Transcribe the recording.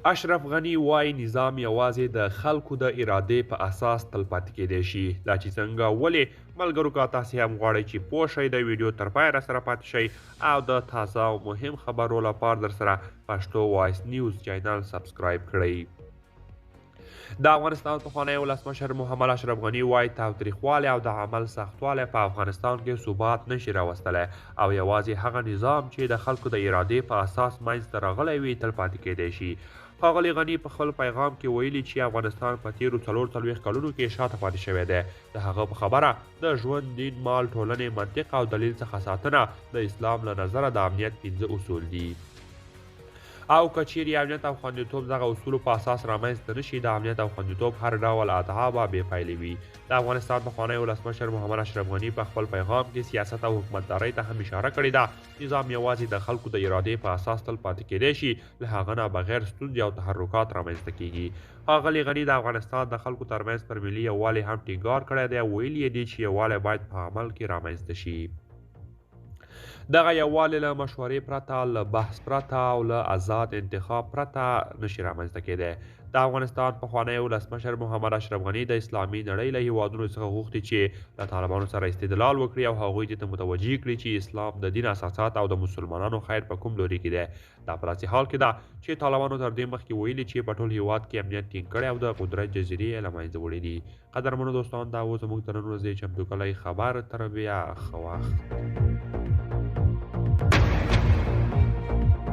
اشرف غني وایي نظام یوازې د خلکو د ارادې په اساس تلپاتې کیدی شي. دا چې څنګه ولې ملګرو که تاسې هم غواړئ چې پوه شئ د ویډیو تر پایه راسره پاتې شئ او د تازه او مهم خبرو لپاره درسره پښتو وایس نیوز چینل سبسکرایب کړئ. د افغانستان پخوانی ولسمشر محمد اشرف غني وایي تاوتریخوالی او د عمل سختوالی په افغانستان کې ثبات نشي راوستلی او یوازې هغه نظام چې د خلکو د ارادې په اساس منځته راغلی وي تلپاتې کیدی شي. ښاغلي غني په خپل پیغام کې ویلي چې افغانستان په تیرو 40 کلونو کې شاته پاتې شوی دی. د هغه په خبره د ژوند، دین، مال، ټولنې منطق او دلیل څخه ساتنه د اسلام له نظره د امنیت 5 اصول دي. او که چیرې امنیت او خوندیتوب دغه اصولو په اساس رامنځته نشي، د امنیت او خوندیتوب هر ډول ادعا به بې پایلې وي. د افغانستان پخوانی ولسمشر محمد اشرف غني په خپل پیغام کې سیاست او حکومتدارۍ ته هم اشاره کړې ده. نظام یوازې د خلکو د ارادې په اساس تلپاتې کیدی شي، له هغه نه بغیر ستونزې او تحرکات رامنځته کیږي. ښاغلي غني د افغانستان د خلکو ترمنځ پر ملي یووالي هم ټینګار کړی دی او ویلي یې دي چې یووالی باید په عمل کې رامنځته شي. دغه یووالی له مشورې پرته، له بحث پرته او له آزاد انتخاب پرته نشي رامنځته کیدی. د افغانستان پخوانی ولسمشر محمد اشرف غني د اسلامي نړۍ له هیوادونو څخه غوښتي چې له طالبانو سره استدلال وکړي او هغوی دې ته متوجه کړي چې اسلام د دین اساسات او د مسلمانانو خیر په کوم لوري کې دی. دا په داسې حال کې ده چې طالبانو تر دې مخکې ویلي چې په ټول هیواد کې امنیت ټینګ کړی او د قدرت جزیرې یې له منځه وړي دي. قدرمنو دوستان، دا و زموږ د نن ورځې چمتو کلی خبر. تر بیا ښه وخت.